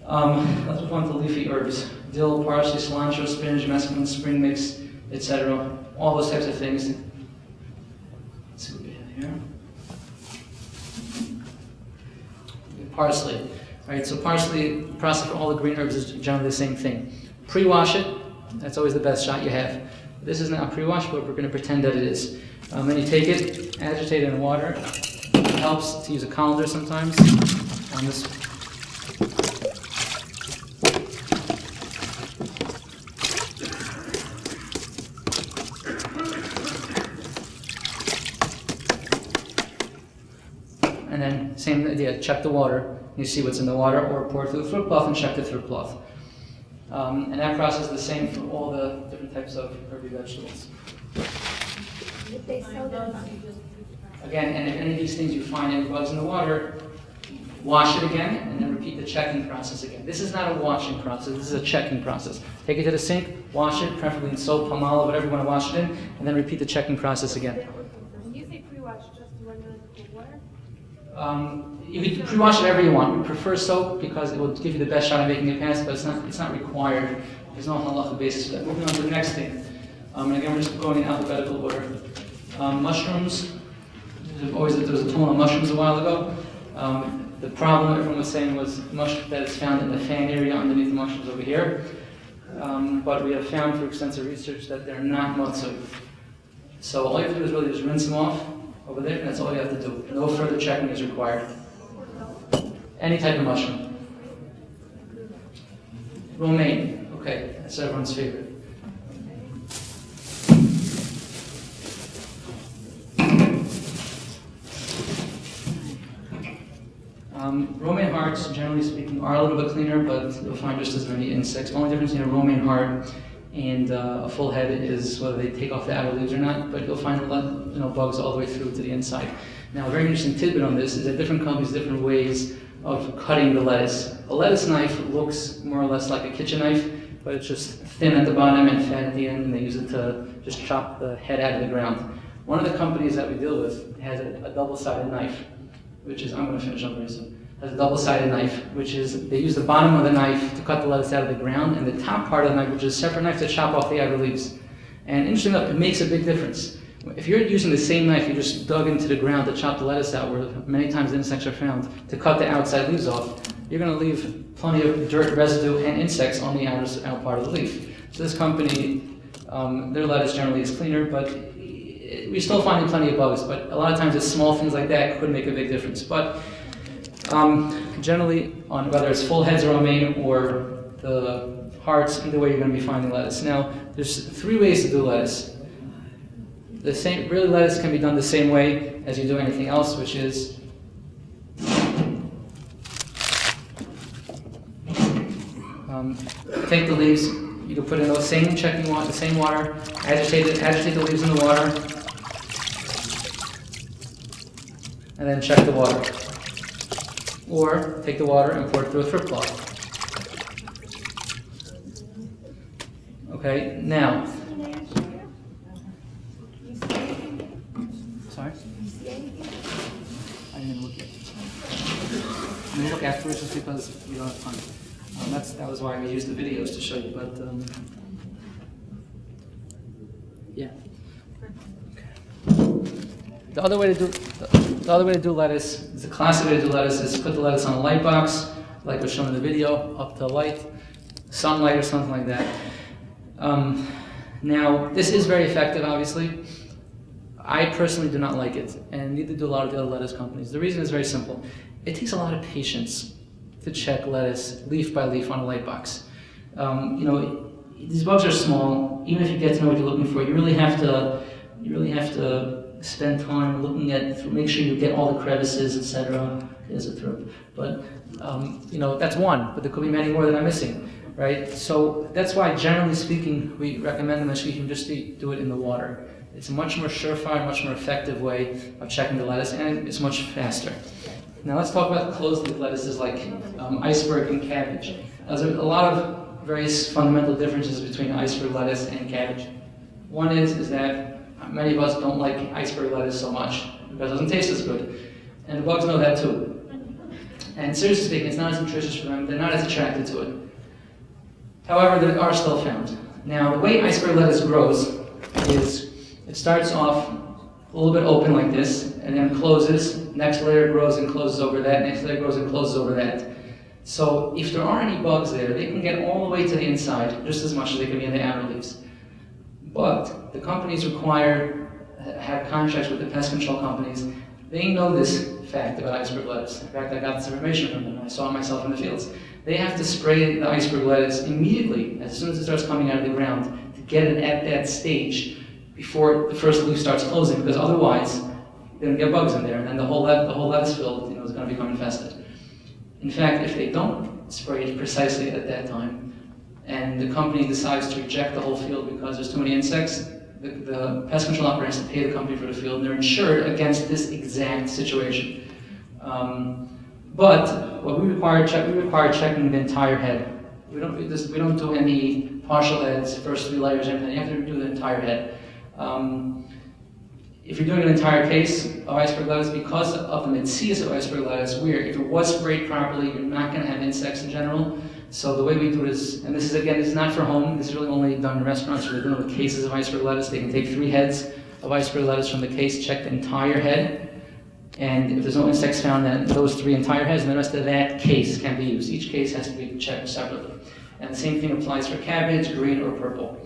Let's move on to leafy herbs. Dill, parsley, cilantro, spinach, mesclun, spring mix, etc. All those types of things. Let's see what we have here. Parsley. All right, so parsley, the process for all the green herbs is generally the same thing. Pre-wash it. That's always the best shot you have. This is not pre-washed, but we're going to pretend that it is. Then you take it, agitate it in water. It helps to use a colander sometimes. On this. And then, same idea, check the water. You see what's in the water, or pour it through the thrip cloth and check the thrip cloth. And that process is the same for all the different types of herby vegetables. Again, and if any of these things you find any bugs in the water, wash it again and then repeat the checking process again. This is not a washing process, this is a checking process. Take it to the sink, wash it, preferably in soap, palm olive, whatever you want to wash it in, and then repeat the checking process again. When you say pre-wash, just 1 minute of water? You can pre-wash it whatever you want. We prefer soap because it will give you the best shot at making it pass, but it's not required. There's no halacha basis for that. Moving on to the next thing. And again, we're just going in alphabetical order. Mushrooms. There was a tool on mushrooms a while ago. The problem everyone was saying was that it's found in the fan area underneath the mushrooms over here. But we have found through extensive research that they're not motzu. So all you have to do is really just rinse them off over there, and that's all you have to do. No further checking is required. Any type of mushroom. Romaine. Okay, that's everyone's favorite. Romaine hearts, generally speaking, are a little bit cleaner, but you'll find just as many insects. The only difference between a romaine heart and a full head is whether they take off the outer leaves or not, but you'll find a lot, bugs all the way through to the inside. Now, a very interesting tidbit on this is that different companies have different ways of cutting the lettuce. A lettuce knife looks more or less like a kitchen knife, but it's just thin at the bottom and fat at the end, and they use it to just chop the head out of the ground. One of the companies that we deal with has a double-sided knife, which is, I'm going to finish up very soon, has a double-sided knife, which is, they use the bottom of the knife to cut the lettuce out of the ground, and the top part of the knife, which is a separate knife, to chop off the outer leaves. And interestingly enough, it makes a big difference. If you're using the same knife you just dug into the ground to chop the lettuce out, where many times the insects are found, to cut the outside leaves off, you're going to leave plenty of dirt, residue, and insects on the out part of the leaf. So this company, their lettuce generally is cleaner, but we still find plenty of bugs. But a lot of times, it's small things like that could make a big difference. But generally, on whether it's full heads of romaine or the hearts, either way, you're going to be finding lettuce. Now, there's 3 ways to do lettuce. Really, lettuce can be done the same way as you do anything else, which is take the leaves. You can put in the same checking water, the same water, agitate the leaves in the water, and then check the water. Or take the water and pour it through a thrip cloth. Okay, now. Sorry? I didn't even look yet. I'm going to look afterwards just because we don't have time. That was why we used the videos to show you, but yeah. Okay. The other way to do lettuce, the classic way to do lettuce, is put the lettuce on a light box, like was shown in the video, up to light, sunlight or something like that. Now, this is very effective, obviously. I personally do not like it, and neither do a lot of the other lettuce companies. The reason is very simple. It takes a lot of patience to check lettuce leaf by leaf on a light box. These bugs are small. Even if you get to know what you're looking for, you really have to spend time looking at, make sure you get all the crevices, etc. There's a thrip. But that's one, but there could be many more that I'm missing, right? So that's why, generally speaking, we recommend that you can just do it in the water. It's a much more surefire, much more effective way of checking the lettuce, and it's much faster. Now let's talk about closed leaf lettuces like iceberg and cabbage. There's a lot of very fundamental differences between iceberg lettuce and cabbage. One is that many of us don't like iceberg lettuce so much because it doesn't taste as good. And the bugs know that too. And seriously speaking, it's not as nutritious for them, they're not as attracted to it. However, they are still found. Now, the way iceberg lettuce grows is it starts off a little bit open like this, and then closes, next layer grows and closes over that, next layer grows and closes over that. So if there are any bugs there, they can get all the way to the inside, just as much as they can be in the outer leaves. But the companies have contracts with the pest control companies. They know this fact about iceberg lettuce. In fact, I got this information from them. I saw it myself in the fields. They have to spray the iceberg lettuce immediately, as soon as it starts coming out of the ground, to get it at that stage before the first leaf starts closing, because otherwise they're going to get bugs in there, and then the whole lettuce field is going to become infested. In fact, if they don't spray it precisely at that time, and the company decides to reject the whole field because there's too many insects, the pest control operator has to pay the company for the field, and they're insured against this exact situation. But what we require checking the entire head. We don't do any partial heads, first 3 layers, anything. You have to do the entire head. If you're doing an entire case of iceberg lettuce, because of the mid-seas of iceberg lettuce, if it was sprayed properly, you're not going to have insects in general. So the way we do it is, and this is not for home, this is really only done in restaurants where they're doing cases of iceberg lettuce. They can take 3 heads of iceberg lettuce from the case, check the entire head, and if there's no insects found, then those 3 entire heads and the rest of that case can be used. Each case has to be checked separately. And the same thing applies for cabbage, green or purple.